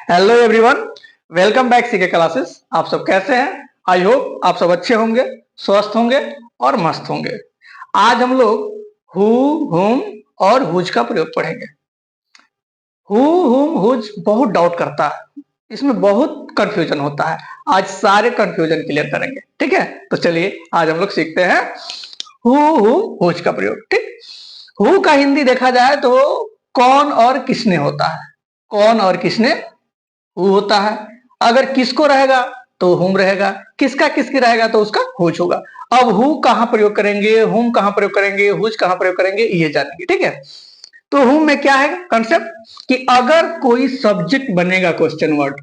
Hello everyone, welcome back CK classes. आप सब कैसे हैं? आई होप आप सब अच्छे होंगे, स्वस्थ होंगे और मस्त होंगे। आज हम लोग हु, हुम और हुज का प्रयोग पढ़ेंगे। हु, हुम, हुज बहुत डाउट करता है, इसमें बहुत कंफ्यूजन होता है। आज सारे कंफ्यूजन क्लियर करेंगे, ठीक है? तो चलिए आज हम लोग सीखते हैं हु, हुम, हुज का प्रयोग। ठीक, हु का हिंदी देखा जाए तो कौन और किसने होता है। कौन और किसने हु होता है। अगर किसको रहेगा तो हुम रहेगा, किसका किसकी रहेगा तो उसका हुज होगा। अब हु कहां प्रयोग करेंगे, हुम कहां प्रयोग करेंगे, हुज कहां प्रयोग करेंगे, ये जानेंगे। ठीक है, तो हुम में क्या है कंसेप्ट कि अगर कोई सब्जेक्ट बनेगा, क्वेश्चन वर्ड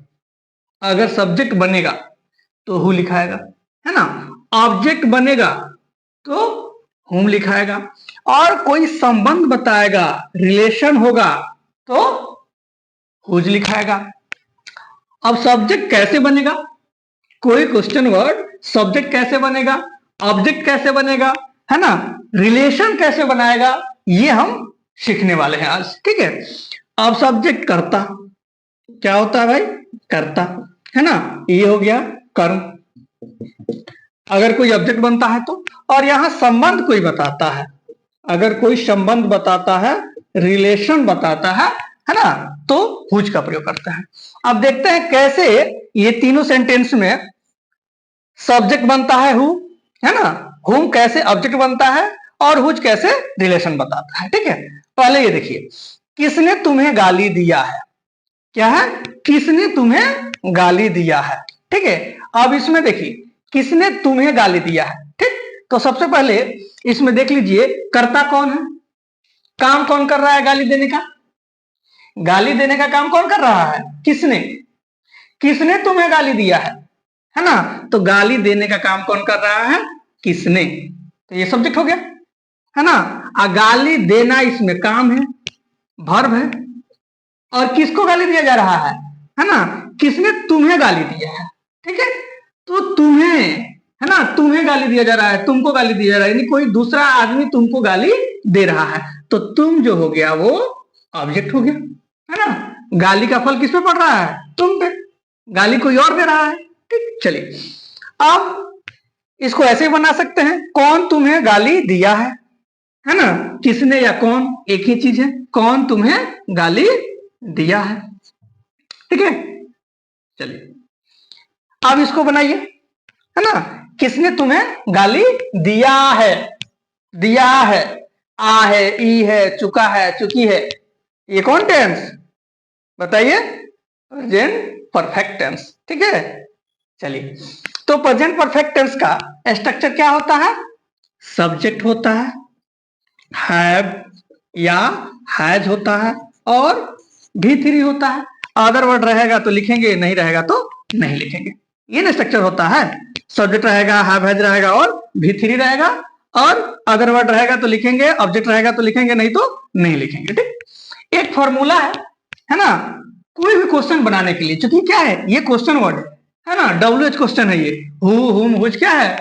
अगर सब्जेक्ट बनेगा तो हु लिखाएगा, है ना। ऑब्जेक्ट बनेगा तो हुम लिखाएगा, और कोई संबंध बताएगा, रिलेशन होगा तो हुज लिखाएगा। अब सब्जेक्ट कैसे बनेगा, कोई क्वेश्चन वर्ड सब्जेक्ट कैसे बनेगा, ऑब्जेक्ट कैसे बनेगा, है ना, रिलेशन कैसे बनाएगा, ये हम सीखने वाले हैं आज। ठीक है, अब सब्जेक्ट कर्ता क्या होता है भाई, कर्ता, है ना, ये हो गया कर्म। अगर कोई ऑब्जेक्ट बनता है तो, और यहां संबंध कोई बताता है, अगर कोई संबंध बताता है, रिलेशन बताता है ना, तो हुज का प्रयोग करते हैं। अब देखते हैं कैसे ये तीनों सेंटेंस में सब्जेक्ट बनता है हु, है ना, हुम कैसे ऑब्जेक्ट बनता है, और हुज कैसे रिलेशन बताता है। ठीक है, पहले ये देखिए, किसने तुम्हें गाली दिया है। क्या है, किसने तुम्हें गाली दिया है। ठीक है, अब इसमें देखिए किसने तुम्हें गाली दिया है। ठीक, तो सबसे पहले इसमें देख लीजिए कर्ता कौन है, काम कौन कर रहा है गाली देने का। गाली देने का काम कौन कर रहा है, किसने। किसने तुम्हें गाली दिया है ना, तो गाली देने का काम कौन कर रहा है, किसने। तो ये सब्जेक्ट हो गया, है ना। गाली देना इसमें काम है, वर्ब है, और किसको गाली दिया जा रहा है ना, किसने तुम्हें गाली दिया है। ठीक है, तो तुम्हें, है ना, तुम्हें गाली दिया जा रहा है, तुमको गाली दिया जा रहा है, यानी कोई दूसरा आदमी तुमको गाली दे रहा है, तो तुम जो हो गया वो ऑब्जेक्ट हो गया, है ना। गाली का फल किस पे पड़ रहा है, तुम पे, गाली कोई और दे रहा है। ठीक, चलिए अब इसको ऐसे बना सकते हैं, कौन तुम्हें गाली दिया है ना, किसने या कौन एक ही चीज है, कौन तुम्हें गाली दिया है। ठीक है, चलिए अब इसको बनाइए, है ना, किसने तुम्हें गाली दिया है। दिया है, आ है, ई है, चुका है, चुकी है, ये कौन टेंस बताइए, प्रेजेंट परफेक्ट टेंस। ठीक है, चलिए तो प्रेजेंट परफेक्ट टेंस का स्ट्रक्चर क्या होता है, सब्जेक्ट होता है, हैव या हैज होता है, और भी थ्री होता है। अदर वर्ड रहेगा तो लिखेंगे, नहीं रहेगा तो नहीं लिखेंगे। ये ना स्ट्रक्चर होता है, सब्जेक्ट रहेगा, हैव हैज रहेगा, और भी थ्री रहेगा, और अदर वर्ड रहेगा तो लिखेंगे, ऑब्जेक्ट रहेगा तो लिखेंगे, नहीं तो नहीं लिखेंगे। ठीक, एक फॉर्मूला है ना, कोई भी क्वेश्चन बनाने के लिए, क्योंकि क्या है ये क्वेश्चन वर्ड है ना, WH क्वेश्चन है ये, हु, हुम, हुज क्या है,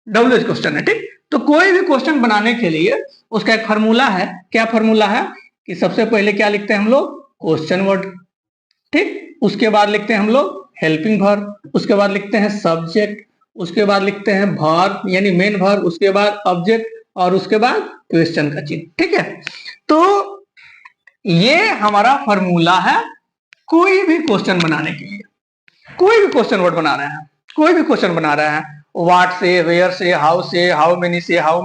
WH क्वेश्चन है। ठीक, तो कोई भी क्वेश्चन बनाने के लिए उसका एक फार्मूला है। क्या फार्मूला है कि सबसे पहले क्या लिखते हैं हम लोग, क्वेश्चन वर्ड। ठीक, उसके बाद लिखते हैं हम लोग हेल्पिंग वर्ब, उसके बाद लिखते हैं सब्जेक्ट, उसके बाद लिखते हैं वर्ब यानी मेन वर्ब, उसके बाद ऑब्जेक्ट, और उसके बाद क्वेश्चन का चिन्ह। ठीक है, तो ये हमारा फार्मूला है कोई भी क्वेश्चन बनाने के लिए। कोई भी क्वेश्चन वर्ड बना रहे हैं, कोई भी क्वेश्चन बना रहे हैं, व्हाट से, वेयर से, हाउ मेनी से, हाउ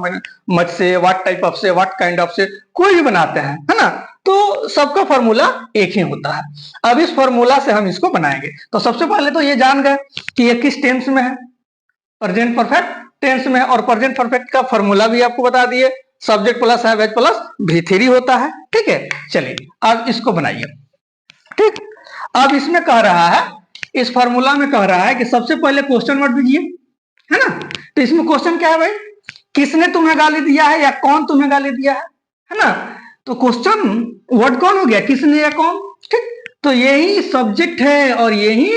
मच से, व्हाट टाइप ऑफ से, व्हाट काइंड ऑफ से, कोई भी बनाते हैं, है ना, तो सबका फॉर्मूला एक ही होता है। अब इस फॉर्मूला से हम इसको बनाएंगे, तो सबसे पहले तो ये जान गए कि ये किस टेंस में है, प्रेजेंट परफेक्ट टेंस में, और प्रेजेंट परफेक्ट का फॉर्मूला भी आपको बता दिए, subject plus have has plus भी थ्री होता है। ठीक है, चलिए अब इसको बनाइए। ठीक, अब इसमें कह रहा है, इस फॉर्मूला में कह रहा है कि सबसे पहले क्वेश्चन वर्ड दीजिए, है ना। तो इसमें क्वेश्चन क्या है भाई, किसने तुम्हें गाली दिया है या कौन तुम्हें गाली दिया है ना। तो क्वेश्चन वर्ड कौन हो गया, किसने या कौन। ठीक, तो यही सब्जेक्ट है और यही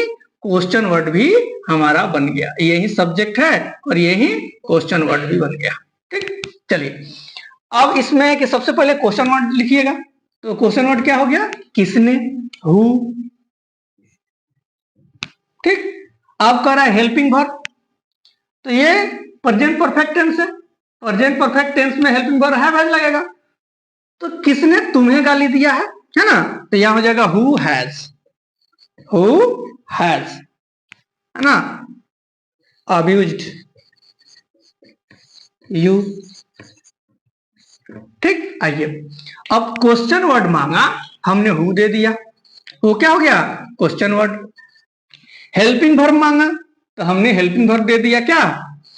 क्वेश्चन वर्ड भी हमारा बन गया, यही सब्जेक्ट है और यही क्वेश्चन वर्ड भी बन गया। ठीक, चलिए अब इसमें कि सबसे पहले क्वेश्चन वर्ड लिखिएगा, तो क्वेश्चन वर्ड क्या हो गया, किसने, हु, ठीक। अब कह रहा है हेल्पिंग वर्ब, तो ये प्रेजेंट परफेक्ट टेंस है, प्रेजेंट परफेक्ट टेंस में हेल्पिंग वर्ब हैव लगेगा। तो किसने तुम्हें गाली दिया है ना, तो यहां हो जाएगा हु हैज, हु हैज, है ना, अब्यूज्ड यू। ठीक। आइए अब क्वेश्चन वर्ड मांगा, हमने हु दे दिया, वो क्या हो गया क्वेश्चन वर्ड। हेल्पिंग वर्ब मांगा तो हमने हेल्पिंग वर्ब दे दिया, क्या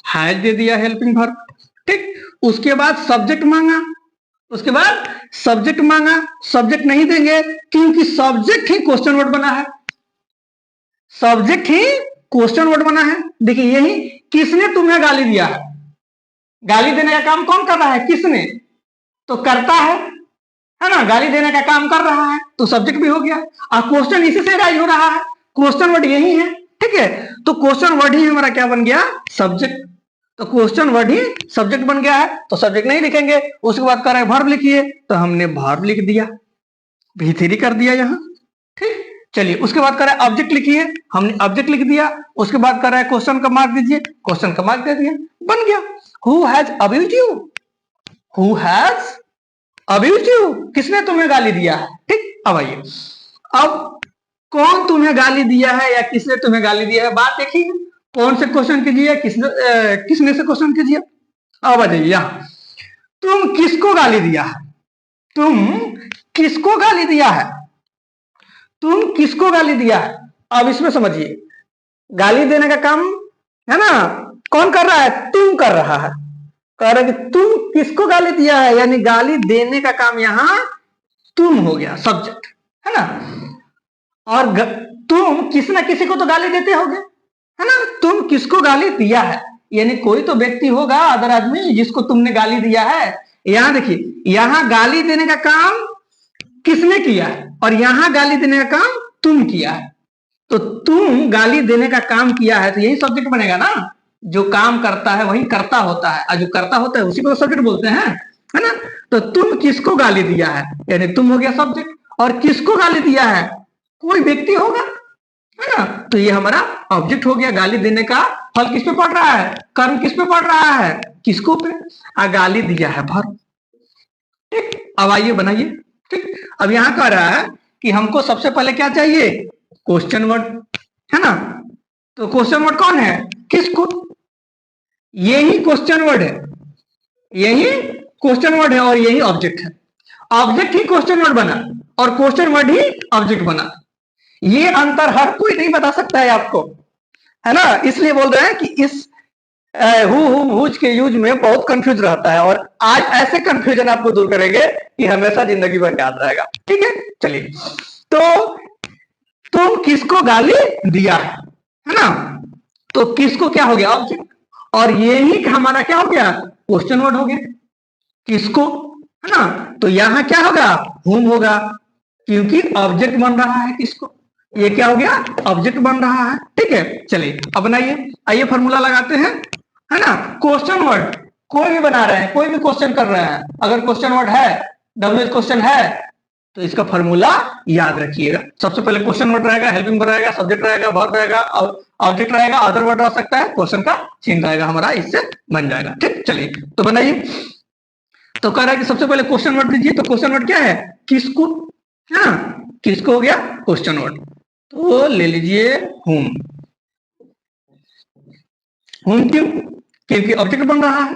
हैज दे दिया हेल्पिंग वर्ब। ठीक। उसके बाद सब्जेक्ट मांगा, उसके बाद सब्जेक्ट मांगा, सब्जेक्ट नहीं देंगे क्योंकि सब्जेक्ट ही क्वेश्चन वर्ड बना है, सब्जेक्ट ही क्वेश्चन वर्ड बना है। देखिए यही किसने तुम्हें गाली दिया है, गाली देने का काम कौन कर रहा है, किसने, तो करता है ना, गाली देने का काम कर रहा है तो सब्जेक्ट भी हो गया। और क्वेश्चन इसी से राइज हो रहा है, क्वेश्चन वर्ड यही है। ठीक है, तो क्वेश्चन वर्ड ही हमारा क्या बन गया, सब्जेक्ट। तो क्वेश्चन वर्ड ही सब्जेक्ट बन गया है, तो सब्जेक्ट नहीं लिखेंगे। उसके बाद कह रहा है वर्ब लिखिए, तो हमने वर्ब लिख दिया, V3 कर दिया यहाँ। ठीक। चलिए उसके बाद कह रहा है ऑब्जेक्ट लिखिए, हमने ऑब्जेक्ट लिख दिया। उसके बाद कह रहा है क्वेश्चन का मार्क दीजिए, क्वेश्चन का मार्क दे दिया, बन गया। Who has abused you, who has abused you, किसने तुम्हें गाली दिया है। ठीक। अब आइए, अब कौन तुम्हें गाली दिया है या किसने तुम्हें गाली दिया है, बात देखिए। कौन से क्वेश्चन कीजिए, किसने से क्वेश्चन कीजिए। अब आ जाइए यहां, तुम किसको गाली दिया है, तुम किसको गाली दिया है, तुम किसको गाली दिया है। अब इसमें समझिए, गाली देने का काम है ना कौन कर रहा है, तुम कर रहा है। कह रहा है कि तुम किसको गाली दिया है, यानी गाली देने का काम यहां तुम हो गया, सब्जेक्ट, है ना। और तुम किसी ना किसी को तो गाली देते होगे, है ना। तुम किसको गाली दिया है, यानी कोई तो व्यक्ति होगा, अदर आदमी, जिसको तुमने गाली दिया है। यहां देखिए, यहां गाली देने का काम किसने किया है और यहां गाली देने का काम तुम किया है। तो तुम गाली देने का काम किया है तो यही सब्जेक्ट बनेगा ना, जो काम करता है वही करता होता है, और जो करता होता है उसी को सब्जेक्ट बोलते हैं, है ना। तो तुम किसको गाली दिया है, यानी तुम हो गया सब्जेक्ट, और किसको गाली दिया है, कोई व्यक्ति होगा, है ना। तो ये हमारा ऑब्जेक्ट हो गया। गाली देने का फल किस पे पड़ रहा है, कर्म किस पे पड़ रहा है, किसको पे, गाली दिया है वर्ब। ठीक। अब आइए बनाइए। ठीक। अब यहां कह रहा है कि हमको सबसे पहले क्या चाहिए, क्वेश्चन वर्ड, है ना। तो क्वेश्चन वर्ड कौन है, किसको, यही क्वेश्चन वर्ड है, यही क्वेश्चन वर्ड है और यही ऑब्जेक्ट है। ऑब्जेक्ट ही क्वेश्चन वर्ड बना और क्वेश्चन वर्ड ही ऑब्जेक्ट बना। ये अंतर हर कोई नहीं बता सकता है आपको, है ना। इसलिए बोल रहे हैं कि इस हुज के यूज में बहुत कंफ्यूज रहता है, और आज ऐसे कंफ्यूजन आपको दूर करेंगे कि हमेशा जिंदगी भर याद रहेगा। ठीक है। चलिए, तो तुम किसको गाली दिया है ना, तो किसको क्या हो गया, ऑब्जेक्ट, और यही हमारा क्या हो गया, क्वेश्चन वर्ड हो गया, किसको, है ना। तो यहां क्या होगा, हुम होगा, क्योंकि ऑब्जेक्ट बन रहा है किसको, ये क्या हो गया, ऑब्जेक्ट बन रहा है। ठीक है। चलिए अब बनाइए, आइए फॉर्मूला लगाते हैं, है ना। क्वेश्चन वर्ड कोई भी बना रहे हैं, कोई भी क्वेश्चन कर रहे हैं, अगर क्वेश्चन वर्ड है, डब्ल्यू क्वेश्चन है, तो इसका फॉर्मूला याद रखिएगा। सबसे पहले क्वेश्चन वर्ड रहेगा, हेल्पिंग वर्ब रहेगा, सब्जेक्ट रहेगा, वर्ब रहेगा, ऑब्जेक्ट रहेगा, अदर वर्ड रह सकता है, क्वेश्चन का चिन्ह रहेगा हमारा, इससे बन जाएगा। ठीक। चलिए तो बनाइए। तो कह रहा है कि सबसे पहले क्वेश्चन वर्ड दीजिए, तो क्वेश्चन वर्ड क्या है, किसको, है ना, किसको हो गया क्वेश्चन वर्ड, तो ले लीजिए हुम। हुम क्यों, क्योंकि ऑब्जेक्ट बन रहा है,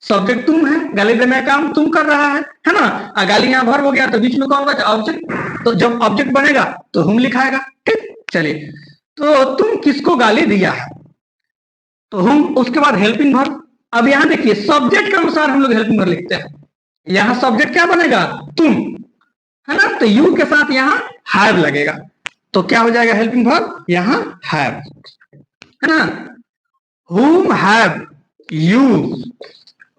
सब्जेक्ट तुम है, गाली देने का काम तुम कर रहा है ना। गाली यहाँ वर्ब हो गया तो बीच में कौन होगा, ऑब्जेक्ट, तो जब ऑब्जेक्ट बनेगा तो हुम लिखाएगा। ठीक। चलिए, तो तुम किसको गाली दिया है, तो हुम, उसके बाद हेल्पिंग वर्ब। अब यहां देखिए, सब्जेक्ट के अनुसार हम लोग हेल्पिंग वर्ब लिखते हैं। यहां सब्जेक्ट क्या बनेगा, तुम, है ना, तो यू के साथ यहां हैव लगेगा, तो क्या हो जाएगा हेल्पिंग वर्ब, यहां हैव, है ना, whom have you।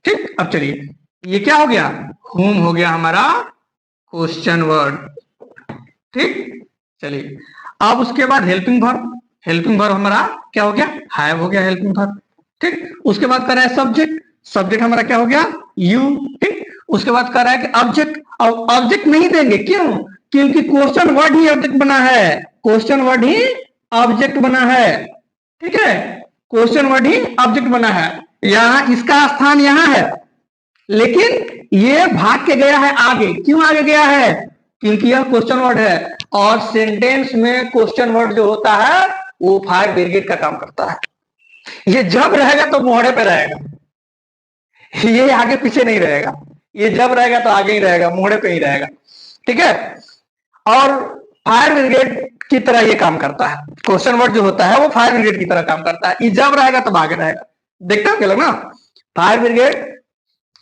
ठीक। अब चलिए, ये क्या हो गया, whom हो गया हमारा क्वेश्चन वर्ड। ठीक। चलिए, अब उसके बाद हेल्पिंग वर्ब, हेल्पिंग वर्ब हमारा क्या हो गया, हैव हो गया हेल्पिंग वर्ब। ठीक। उसके बाद कर रहा है सब्जेक्ट, सब्जेक्ट हमारा क्या हो गया, यू। ठीक। उसके बाद कर रहा है कि ऑब्जेक्ट, अब ऑब्जेक्ट नहीं देंगे, क्यों, क्योंकि क्वेश्चन वर्ड ही ऑब्जेक्ट बना है, क्वेश्चन वर्ड ही ऑब्जेक्ट बना है, ठीक है, क्वेश्चन वर्ड ही ऑब्जेक्ट बना है। यहां इसका स्थान यहां है, लेकिन ये भाग के गया है आगे। क्यों आगे गया है? क्योंकि यह क्वेश्चन वर्ड है, और सेंटेंस में क्वेश्चन वर्ड जो होता है वो फायर ब्रिगेड का काम करता है। ये जब रहेगा तो मोहड़े पे रहेगा, ये आगे पीछे नहीं रहेगा। ये जब रहेगा तो आगे ही रहेगा, मोहड़े पे ही रहेगा, ठीक है। और फायर ब्रिगेड की तरह ये काम करता है। क्वेश्चन वर्ड जो होता है वो फायर ब्रिगेड की तरह काम करता है। ये जब रहेगा तब आगे रहेगा। देखते हो क्या लोग ना, फायर ब्रिगेड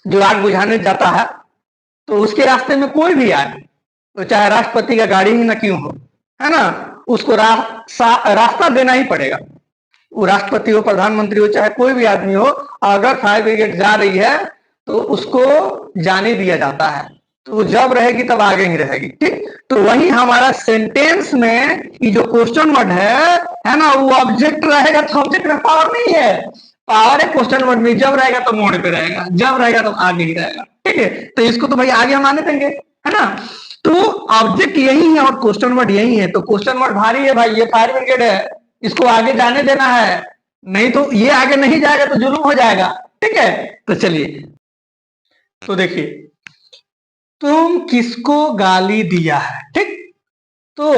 जो आग बुझाने जाता है तो उसके रास्ते में कोई भी आए, तो चाहे राष्ट्रपति का गाड़ी ही ना क्यों हो, है ना, उसको रास्ता देना ही पड़ेगा। वो राष्ट्रपति हो, प्रधानमंत्री हो, चाहे कोई भी आदमी हो, अगर फायर ब्रिगेड जा रही है तो उसको जाने दिया जाता है। तो जब रहेगी तब आगे ही रहेगी, ठीक। तो वही हमारा सेंटेंस में ये जो क्वेश्चन वर्ड है ना, वो ऑब्जेक्ट रहेगा तो ऑब्जेक्ट में पावर नहीं है। पावर है क्वेश्चन वर्ड में, जब रहेगा तो मोड़ पे रहेगा, जब रहेगा तो आगे ही रहेगा, ठीक है। तो इसको तो भाई आगे हम आने देंगे, है ना। तो ऑब्जेक्ट यही है और क्वेश्चन वर्ड यही है। तो क्वेश्चन वर्ड भारी है भाई, ये फायर ब्रिगेड है, इसको आगे जाने देना है, नहीं तो ये आगे नहीं जाएगा तो जुल्म हो जाएगा, ठीक है। तो चलिए, तो देखिए, तुम किसको गाली दिया है, ठीक। तो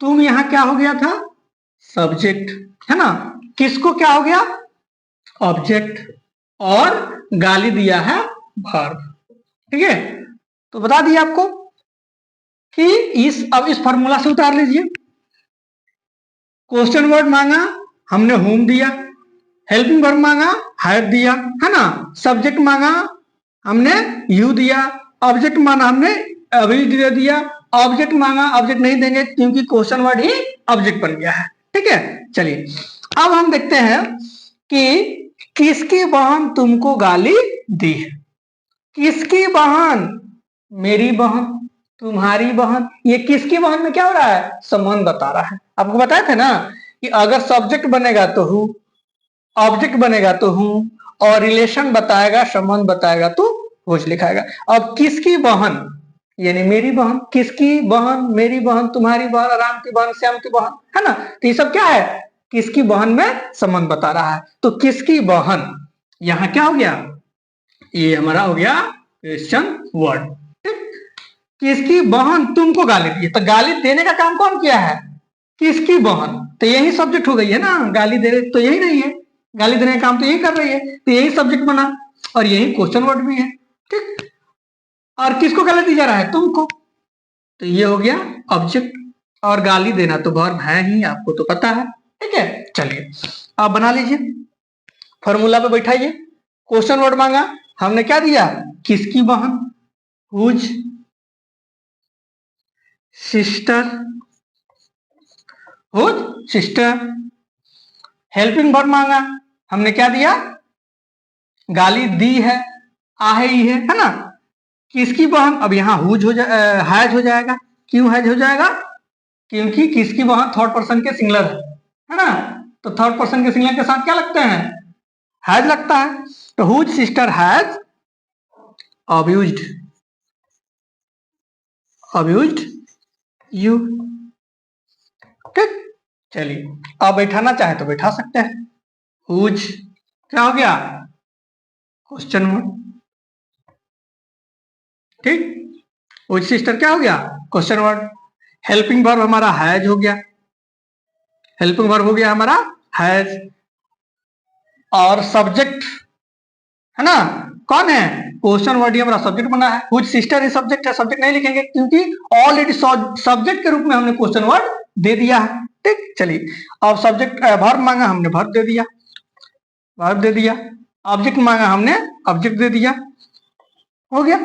तुम यहां क्या हो गया था? सब्जेक्ट, है ना। किसको क्या हो गया? ऑब्जेक्ट। और गाली दिया है वर्ब, ठीक है। तो बता दिया आपको कि अब इस फॉर्मूला से उतार लीजिए। क्वेश्चन वर्ड मांगा, हमने होम दिया। हेल्पिंग वर्ब मांगा, हैव दिया, है ना। सब्जेक्ट मांगा, हमने यू दिया। ऑब्जेक्ट मांगा, हमने अभी दे दिया। ऑब्जेक्ट मांगा, ऑब्जेक्ट नहीं देंगे क्योंकि क्वेश्चन वर्ड ही ऑब्जेक्ट बन गया है, ठीक है। चलिए, अब हम देखते हैं कि किसकी बहन तुमको गाली दी है। किसकी बहन? मेरी बहन, तुम्हारी बहन। ये किसकी बहन में क्या हो रहा है? संबंध बता रहा है। आपको बताया था ना कि अगर सब्जेक्ट बनेगा तो हु, ऑब्जेक्ट बनेगा तो हूं, और रिलेशन बताएगा, संबंध बताएगा तो हुज लिखाएगा। अब किसकी बहन यानी मेरी बहन, किसकी बहन? मेरी बहन, तुम्हारी बहन, राम की बहन, श्याम की बहन, है ना। तो ये सब क्या है? किसकी बहन में संबंध बता रहा है। तो किसकी बहन यहां क्या हो गया? ये हमारा हो गया क्वेश्चन वर्ड, ठीक। किसकी बहन तुमको गाली दी, तो गाली देने का काम कौन किया है? किसकी बहन। तो यही सब्जेक्ट हो गई है ना, गाली दे रहे तो यही नहीं है, गाली देने का काम तो यही कर रही है, तो यही सब्जेक्ट बना और यही क्वेश्चन वर्ड भी है, ठीक। और किसको गाली दी जा रहा है? तुमको। तो ये हो गया ऑब्जेक्ट, और गाली देना तो वर्ब है ही, आपको तो पता है, ठीक है। चलिए, आप बना लीजिए, फॉर्मूला पे बैठाइए। क्वेश्चन वर्ड मांगा, हमने क्या दिया? किसकी बहन, whose sister, whose sister. Helping verb मांगा, हमने क्या दिया? गाली दी है, आहे ही है ना। किसकी बहन, अब यहाँ हुज हो हैज हो जाएगा। क्यों हैज हो जाएगा? क्योंकि किसकी बहन थर्ड पर्सन के सिंगुलर है ना। तो थर्ड पर्सन के सिंगुलर के साथ क्या लगते हैं? हैज लगता है। तो whose sister has abused, abused you, ठीक। चलिए, अब बैठाना चाहे तो बैठा सकते हैं। हुज क्या हो गया? क्वेश्चन वर्ड, ठीक। हुज सिस्टर क्या हो गया? Question word. हेल्पिंग वर्ब हमारा हैज हो गया, हेल्पिंग वर्ब हो गया हमारा हैज। और सब्जेक्ट है ना, कौन है? क्वेश्चन वर्ड ही हमारा सब्जेक्ट बना है। हुज सिस्टर ही सब्जेक्ट है, सब्जेक्ट नहीं लिखेंगे क्योंकि ऑलरेडी सब्जेक्ट के रूप में हमने क्वेश्चन वर्ड दे दिया है, ठीक। चलिए, अब सब्जेक्ट वर्ब मांगा, हमने वर्ब दे दिया, वर्ब दे दिया। ऑब्जेक्ट मांगा, हमने ऑब्जेक्ट दे दिया, हो गया।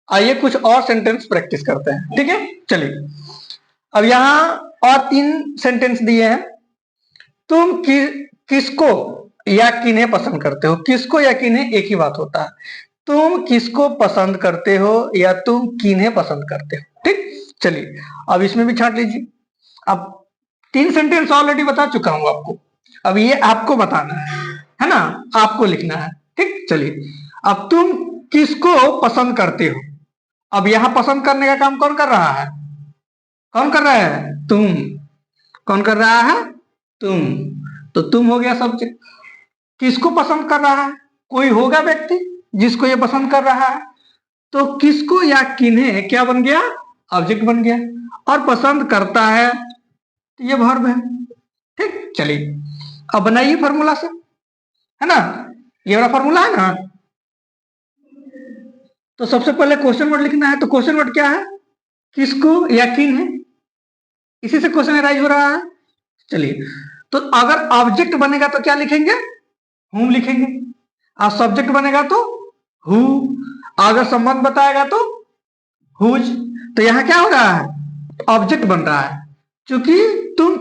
आइए कुछ और सेंटेंस प्रैक्टिस करते हैं, ठीक है। चलिए, अब यहां और 3 सेंटेंस दिए हैं। तुम किसको या किन्हें पसंद करते हो? किसको या किन्हें एक ही बात होता है। तुम किसको पसंद करते हो या तुम किन्हें पसंद करते हो, ठीक। चलिए, अब इसमें भी छाट लीजिए। अब 3 सेंटेंस ऑलरेडी बता चुका हूं आपको, अब ये आपको बताना है ना, आपको लिखना है, ठीक। चलिए, अब तुम किसको पसंद करते हो। अब यहां पसंद करने का काम कौन कर रहा है? कौन कर रहा है? तुम। कौन कर रहा है? तुम। तो तुम हो गया सब्जेक्ट। किसको पसंद कर रहा है? कोई होगा व्यक्ति जिसको ये पसंद कर रहा है, तो किसको या किन्हें क्या बन गया? ऑब्जेक्ट बन गया। और पसंद करता है तो ये वर्ब है। ठीक, चलिए अब बनाइए फॉर्मूला से, है ना? ये वाला फॉर्मूला है ना। तो सबसे पहले क्वेश्चन वर्ड लिखना है। तो क्वेश्चन वर्ड क्या है? किसको या किन है, इसी से क्वेश्चन अराइज हो रहा है। चलिए, तो अगर ऑब्जेक्ट बनेगा तो क्या लिखेंगे? हुम लिखेंगे। और सब्जेक्ट बनेगा तो हु। अगर संबंध बताएगा तो हुज। तो यहां क्या हो रहा है? ऑब्जेक्ट बन रहा है, क्योंकि तुम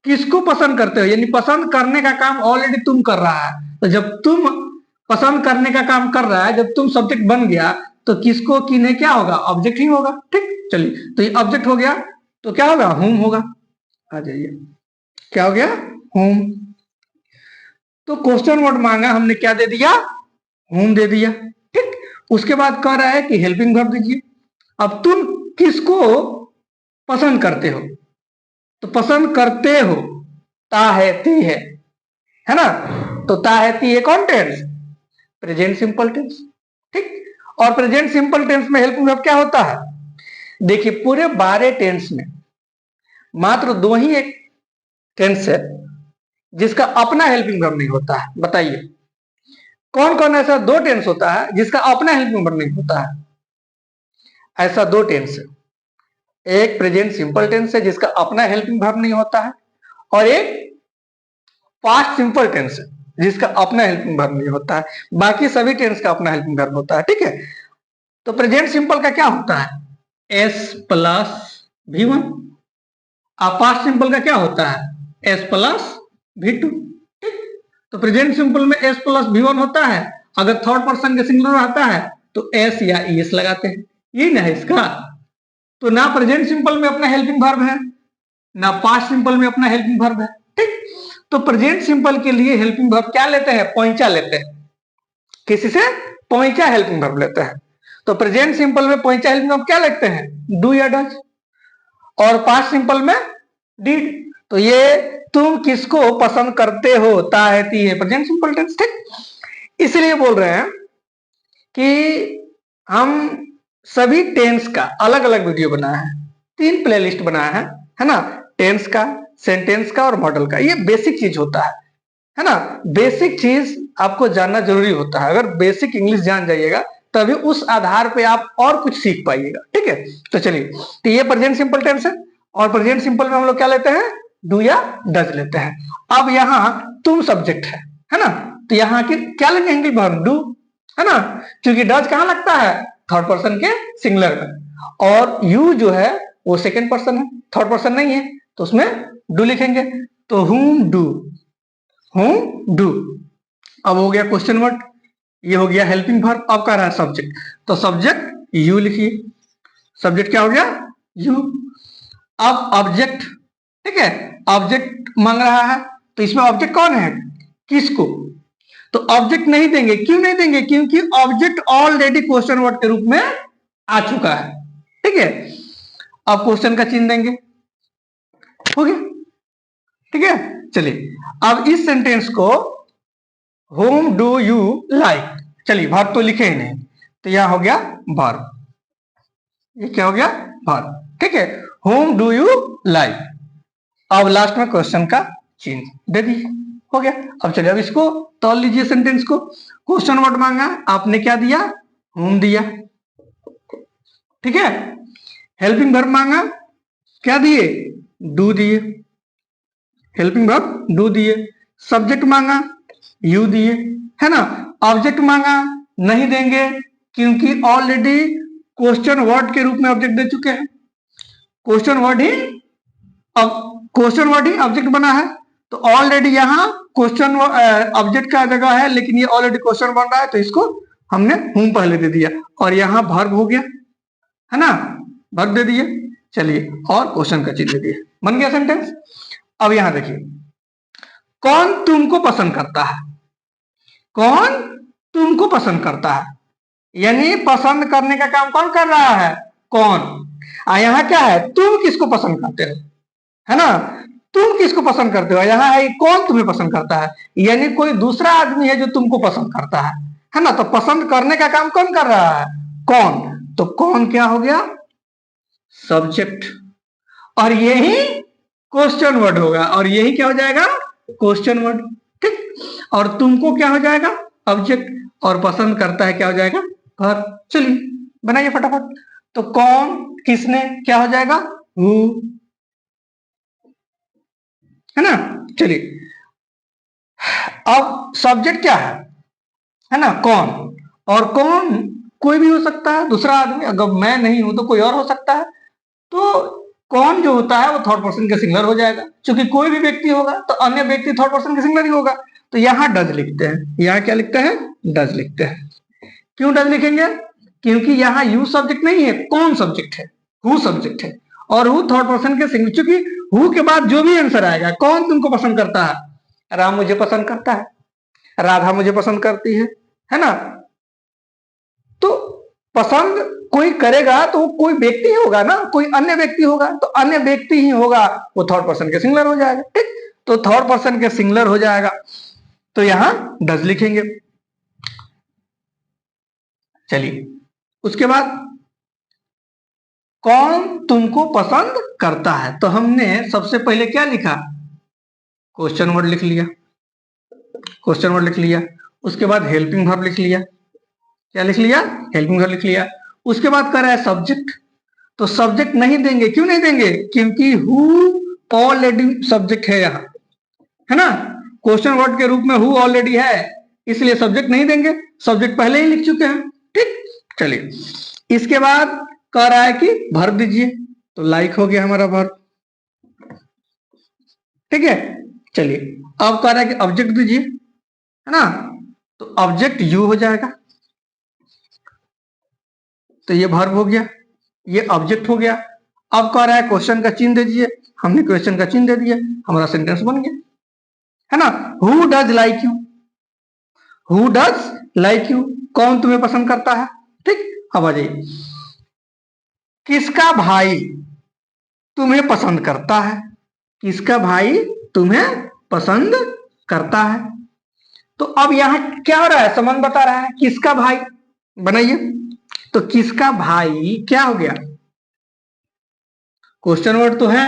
किसको पसंद करते हो, यानी पसंद करने का काम ऑलरेडी तुम कर रहा है। तो जब तुम पसंद करने का काम कर रहा है, जब तुम सब्जेक्ट बन गया, तो किसको किन्हें क्या होगा? ऑब्जेक्ट ही होगा। ठीक, चलिए, तो ये ऑब्जेक्ट हो गया, तो क्या होगा? हुम होगा। आ जाइए, क्या हो गया? हुम। तो क्वेश्चन वर्ड मांगा, हमने क्या दे दिया? हुम दे दिया। ठीक, उसके बाद कह रहा है कि हेल्पिंग वर्ब दीजिए। अब तुम किसको पसंद करते हो? तो पसंद करते हो ता है ती है ना? तो ता है ती है कौन टेंस? Present simple tense. ठीक, और प्रेजेंट सिंपल टेंस में हेल्पिंग वर्ब क्या होता है? देखिए, पूरे 12 टेंस में मात्र 2 ही एक टेंस है जिसका अपना हेल्पिंग वर्ब नहीं होता है। बताइए कौन कौन ऐसा 2 टेंस होता है जिसका अपना हेल्पिंग वर्ब नहीं होता है? ऐसा 2 टेंस है। एक प्रेजेंट सिंपल टेंस है जिसका अपना हेल्पिंग वर्ब नहीं होता है, और एक पास्ट सिंपल टेंस है जिसका अपना हेल्पिंग वर्ब नहीं होता है। बाकी सभी टेंस का अपना हेल्पिंग वर्ब होता है। ठीक है, तो प्रेजेंट सिंपल का क्या होता है? S plus V1। और पास्ट सिंपल का क्या होता है? S plus V2। ठीक, तो प्रेजेंट सिंपल में एस प्लस V1 होता है। अगर थर्ड पर्सन के सिंगुलर आता है तो एस या ईएस लगाते हैं। ये ना है इसका। तो ना प्रेजेंट सिंपल में अपना हेल्पिंग वर्ब है, ना पास्ट सिंपल में अपना हेल्पिंग वर्ब है। ठीक, तो प्रेजेंट सिंपल के लिए हेल्पिंग वर्ब क्या लेते हैं? पॉइंचा लेते हैं। किसी से? पॉइंचा हेल्पिंग वर्ब लेते हैं। तो प्रेजेंट सिंपल में पॉइंचा हेल्पिंग वर्ब क्या लिखते हैं? डू या डज। और पास्ट सिंपल में डिड। तो ये तुम किसको पसंद करते हो ता है ती है प्रेजेंट सिंपल टेंस। ठीक, इसलिए बोल रहे हैं कि हम सभी टेंस का अलग अलग वीडियो बनाया है, 3 प्लेलिस्ट बनाया है ना? टेंस का, सेंटेंस का और मॉडल का। ये बेसिक चीज होता है ना? बेसिक चीज आपको जानना जरूरी होता है। अगर बेसिक इंग्लिश जान जाइएगा तभी उस आधार पे आप और कुछ सीख पाइएगा। ठीक है, तो चलिए, तो ये प्रेजेंट सिंपल टेंस है, और प्रेजेंट सिंपल में हम लोग क्या लेते हैं? डू या डज लेते हैं। अब यहाँ तुम सब्जेक्ट है ना? तो यहाँ की क्या लगेंगे? डू, है ना? क्योंकि डज कहाँ लगता है? थर्ड पर्सन के सिंगुलर में। और यू जो है वो सेकेंड पर्सन है, थर्ड पर्सन नहीं है, तो उसमें डू लिखेंगे। तो हुम डू, हुम डू। अब हो गया क्वेश्चन वर्ड, ये हो गया हेल्पिंग वर्ब। अब कह रहा है सब्जेक्ट, तो सब्जेक्ट यू लिखिए। सब्जेक्ट क्या हो गया? यू। अब ऑब्जेक्ट, ठीक है, ऑब्जेक्ट मांग रहा है, तो इसमें ऑब्जेक्ट कौन है? किसको? तो ऑब्जेक्ट नहीं देंगे। क्यों नहीं देंगे? क्योंकि ऑब्जेक्ट ऑलरेडी क्वेश्चन वर्ड के रूप में आ चुका है। ठीक है, अब क्वेश्चन का चिन्ह देंगे। हो गया, ठीक है। चलिए, अब इस सेंटेंस को होम डू यू लाइक, चलिए वर्ब तो लिखे ही नहीं, तो यह हो गया वर्ब। ये क्या हो गया? वर्ब। ठीक है, होम डू यू लाइक। अब लास्ट में क्वेश्चन का चिन्ह दे दीजिए, हो गया। अब चलिए, अब इसको तौल लीजिए सेंटेंस को। क्वेश्चन वर्ड मांगा, आपने क्या दिया? होम दिया। ठीक है, हेल्पिंग वर्ब मांगा, क्या दिए? डू दिए। हेल्पिंग वर्ब डू दिए। सब्जेक्ट मांगा, यू दिए, है ना? ऑब्जेक्ट मांगा, नहीं देंगे, क्योंकि ऑलरेडी क्वेश्चन वर्ड के रूप में ऑब्जेक्ट दे चुके हैं। क्वेश्चन वर्ड ही, अब क्वेश्चन वर्ड ही ऑब्जेक्ट बना है, तो ऑलरेडी यहाँ क्वेश्चन ऑब्जेक्ट का जगह है, लेकिन ये ऑलरेडी क्वेश्चन बन रहा है, तो इसको हमने हुम पहले दे दिया, और यहाँ वर्ब हो गया, है ना? वर्ब दे दिए। चलिए, और क्वेश्चन का चिन्ह दे दिए, बन गया सेंटेंस। अब यहां देखिए, कौन तुमको पसंद करता है? कौन तुमको पसंद करता है, यानी पसंद करने का काम कौन कर रहा है? कौन। यहाँ क्या है? तुम किसको पसंद करते हो, है ना? तुम किसको पसंद करते हो, यहाँ है कौन तुम्हें पसंद करता है, यानी कोई दूसरा आदमी है जो तुमको पसंद करता है ना। तो पसंद करने का काम कौन कर रहा है, कौन। तो कौन क्या हो गया, सब्जेक्ट, और यही क्वेश्चन वर्ड होगा, और यही क्या हो जाएगा, क्वेश्चन वर्ड, ठीक। और तुमको क्या हो जाएगा, ऑब्जेक्ट, और पसंद करता है क्या हो जाएगा, वर्ब। चलिए बनाइए फटाफट। तो कौन, किसने, क्या हो जाएगा, हु, है ना। चलिए अब सब्जेक्ट क्या है ना, कौन, और कौन कोई भी हो सकता है, दूसरा आदमी, अगर मैं नहीं हूं तो कोई और हो सकता है। तो कौन जो होता है वो थर्ड पर्सन के सिंगुलर हो जाएगा, क्योंकि कोई भी व्यक्ति होगा तो अन्य व्यक्ति थर्ड पर्सन के सिंगुलर ही होगा। तो यहाँ डज लिखते हैं, यहाँ क्या लिखते हैं, डज लिखते हैं। क्यों डज लिखेंगे, क्योंकि यहाँ यू सब्जेक्ट नहीं है, कौन सब्जेक्ट है, हु सब्जेक्ट है, और हु थर्ड पर्सन के सिंगुलर, क्योंकि हु के बाद जो भी आंसर आएगा, कौन तुमको पसंद करता है, राम मुझे पसंद करता है, राधा मुझे पसंद करती है ना। तो पसंद कोई करेगा तो वो कोई व्यक्ति ही होगा ना, कोई अन्य व्यक्ति होगा, तो अन्य व्यक्ति ही होगा, वो थर्ड पर्सन के सिंगुलर हो जाएगा, ठीक। तो थर्ड पर्सन के सिंगुलर हो जाएगा, तो यहां डज लिखेंगे। चलिए उसके बाद कौन तुमको पसंद करता है, तो हमने सबसे पहले क्या लिखा, क्वेश्चन वर्ड लिख लिया, क्वेश्चन वर्ड लिख लिया। उसके बाद हेल्पिंग वर्ब लिख लिया, क्या लिख लिया, हेल्पिंग वर्ब लिख लिया। उसके बाद कर रहा है सब्जेक्ट, तो सब्जेक्ट नहीं देंगे, क्यों नहीं देंगे, क्योंकि हु ऑलरेडी सब्जेक्ट है यहाँ, है ना। क्वेश्चन वर्ड के रूप में हु ऑलरेडी है, इसलिए सब्जेक्ट नहीं देंगे, सब्जेक्ट पहले ही लिख चुके हैं, ठीक। चलिए इसके बाद कह रहा है कि वर्ब दीजिए, तो लाइक हो गया हमारा वर्ब, ठीक है। चलिए अब कह रहा है कि ऑब्जेक्ट दीजिए, है ना, तो ऑब्जेक्ट यू हो जाएगा, तो ये वर्ब हो गया, ये ऑब्जेक्ट हो गया। अब कह रहा है क्वेश्चन का चिन्ह दीजिए, हमने क्वेश्चन का चिन्ह दे दिया, हमारा सेंटेंस बन गया, है ना। Who does like you, who does like you, कौन तुम्हें पसंद करता है, ठीक। अब आ जाइए, किसका भाई तुम्हें पसंद करता है, किसका भाई तुम्हें पसंद करता है। तो अब यहां क्या हो रहा है, संबंध बता रहा है, किसका भाई, बनाइए। तो किसका भाई क्या हो गया, क्वेश्चन वर्ड तो है,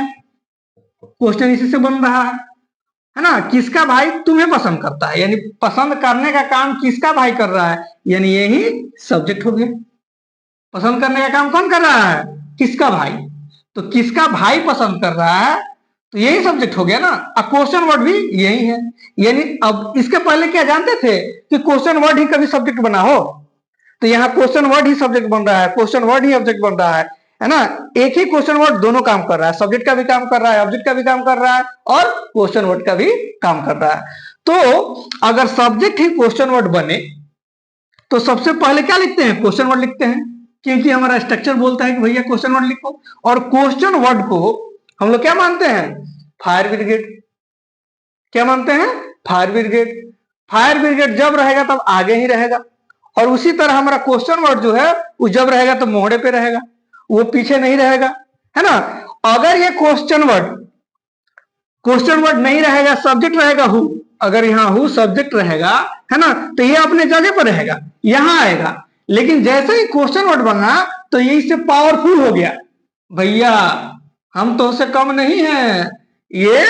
क्वेश्चन इसी से बन रहा है ना। किसका भाई तुम्हें पसंद करता है, यानी पसंद करने का काम किसका भाई कर रहा है, यानी यही सब्जेक्ट हो गया। पसंद करने का काम कौन कर रहा है, किसका भाई, तो किसका भाई पसंद कर रहा है, तो यही सब्जेक्ट हो गया ना। अब क्वेश्चन वर्ड भी यही है, यानी अब इसके पहले क्या जानते थे कि क्वेश्चन वर्ड ही कभी सब्जेक्ट बना हो, तो यहाँ क्वेश्चन वर्ड ही सब्जेक्ट बन रहा है, क्वेश्चन वर्ड ही ऑब्जेक्ट बन रहा है ना। एक ही क्वेश्चन वर्ड दोनों काम कर रहा है, सब्जेक्ट का भी काम कर रहा है, ऑब्जेक्ट का भी काम कर रहा है, और क्वेश्चन वर्ड का भी काम कर रहा है। तो अगर सब्जेक्ट ही क्वेश्चन वर्ड बने तो सबसे पहले क्या लिखते हैं, क्वेश्चन वर्ड लिखते हैं, क्योंकि हमारा स्ट्रक्चर बोलता है कि भैया क्वेश्चन वर्ड लिखो। और क्वेश्चन वर्ड को हम लोग क्या मानते हैं, फायर ब्रिगेड, क्या मानते हैं, फायर ब्रिगेड। फायर ब्रिगेड जब रहेगा तब आगे ही रहेगा, और उसी तरह हमारा क्वेश्चन वर्ड जो है वो जब रहेगा तो मोहड़े पे रहेगा, वो पीछे नहीं रहेगा, है ना। अगर ये क्वेश्चन वर्ड नहीं रहेगा, सब्जेक्ट रहेगा हु, अगर यहाँ हु सब्जेक्ट रहेगा, है ना, तो ये अपने जगह पर रहेगा, यहां आएगा। लेकिन जैसे ही क्वेश्चन वर्ड बना तो ये इससे पावरफुल हो गया, भैया हम तो उससे कम नहीं है, ये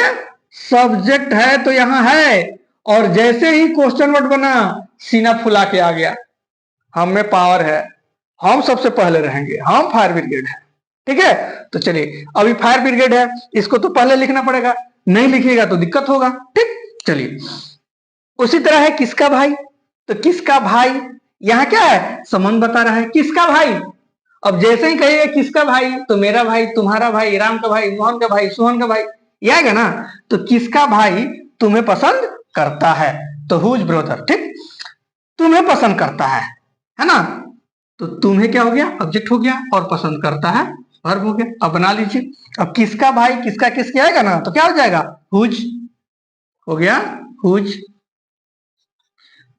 सब्जेक्ट है तो यहां है। और जैसे ही क्वेश्चन वर्ड बना सीना फुला के आ गया, हम में पावर है, हम सबसे पहले रहेंगे, हम फायर ब्रिगेड है, ठीक है। तो चलिए अभी फायर ब्रिगेड है, इसको तो पहले लिखना पड़ेगा, नहीं लिखिएगा तो दिक्कत होगा, ठीक। चलिए उसी तरह है किसका भाई, तो किसका भाई यहाँ क्या है, संबंध बता रहा है, किसका भाई। अब जैसे ही कहिए किसका भाई, तो मेरा भाई, तुम्हारा भाई, राम का भाई, मोहन का भाई, सोहन का भाई, ये आएगा ना। तो किसका भाई तुम्हें पसंद करता है, तो हुज ब्रदर, ठीक। तुम्हें पसंद करता है ना। तो तुम्हें क्या हो गया, ऑब्जेक्ट हो गया, और पसंद करता है वर्ब हो गया। अब बना लीजिए, अब किसका भाई, किसका किसके आएगा ना, तो क्या हो जाएगा, हुज हो गया, हुज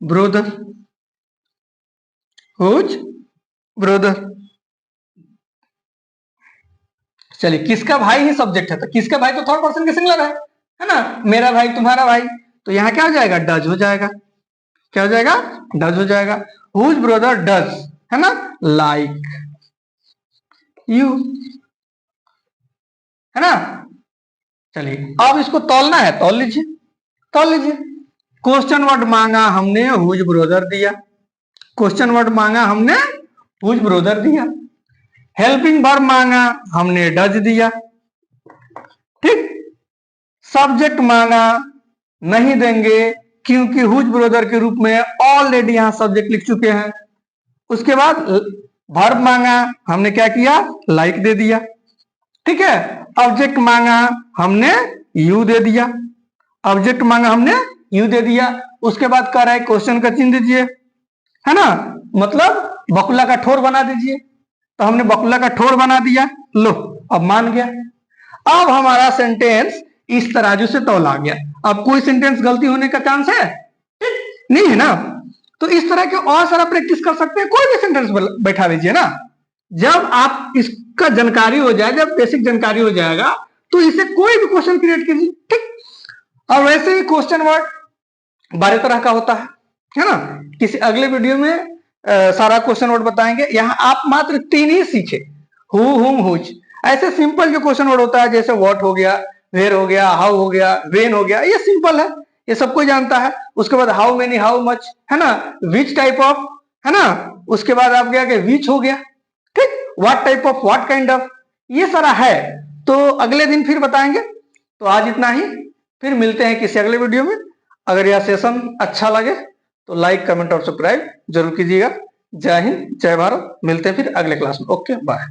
ब्रदर, हुज ब्रदर। चलिए किसका भाई ही सब्जेक्ट है, तो किसका भाई तो थर्ड पर्सन के सिंगुलर है, है ना, मेरा भाई तुम्हारा भाई, तो यहाँ क्या हो जाएगा, डज हो जाएगा। क्या हो जाएगा, डज हो जाएगा। हुज ब्रदर डज, है ना, लाइक यू, है ना। चलिए अब इसको तौलना है, तौल लीजिए, तौल लीजिए। क्वेश्चन वर्ड मांगा हमने, हुज ब्रदर दिया। क्वेश्चन वर्ड मांगा हमने, हुज ब्रदर दिया। हेल्पिंग वर्ब मांगा हमने, डज दिया। ठीक। सब्जेक्ट मांगा, नहीं देंगे क्योंकि हुज ब्रदर के रूप में ऑलरेडी यहां सब्जेक्ट लिख चुके हैं। उसके बाद वर्ब मांगा हमने, क्या किया, लाइक दे दिया। ठीक है। ऑब्जेक्ट मांगा हमने, यू दे दिया। ऑब्जेक्ट मांगा हमने, यू दे दिया। उसके बाद कह रहा है क्वेश्चन का चिन्ह दीजिए, है ना, मतलब बकुला का ठोर बना दीजिए। तो हमने बकुला का ठोर बना दिया, लो अब मान गया। अब हमारा सेंटेंस इस तराजू से तौला गया। अब कोई सेंटेंस गलती होने का चांस है नहीं, है ना। तो इस तरह के और सारा प्रैक्टिस कर सकते हैं, कोई भी सेंटेंस बैठा दीजिए ना। जब आप इसका जानकारी हो जाए, जब बेसिक जानकारी हो जाएगा, तो इसे कोई भी क्वेश्चन क्रिएट कीजिए। ठीक। और वैसे ही क्वेश्चन वर्ड 12 तरह का होता है ना। किसी अगले वीडियो में सारा क्वेश्चन वर्ड बताएंगे। यहाँ आप मात्र 3 ही सीखे, हु, हुम, हुज। ऐसे सिंपल जो क्वेश्चन वर्ड होता है, जैसे व्हाट हो गया, वेयर हो गया, हाउ हो गया, व्हेन हो गया, ये सिंपल है, ये सब कोई जानता है। उसके बाद हाउ मेनी, हाउ मच, है ना, विच टाइप ऑफ, है ना। उसके बाद आप गया कि विच हो गया। ठीक। What type of, what kind of, ये सारा है। तो अगले दिन फिर बताएंगे। तो आज इतना ही, फिर मिलते हैं किसी अगले वीडियो में। अगर यह सेशन अच्छा लगे तो लाइक, कमेंट और सब्सक्राइब जरूर कीजिएगा। जय हिंद, जय भारत। मिलते हैं फिर अगले क्लास में। Okay, bye.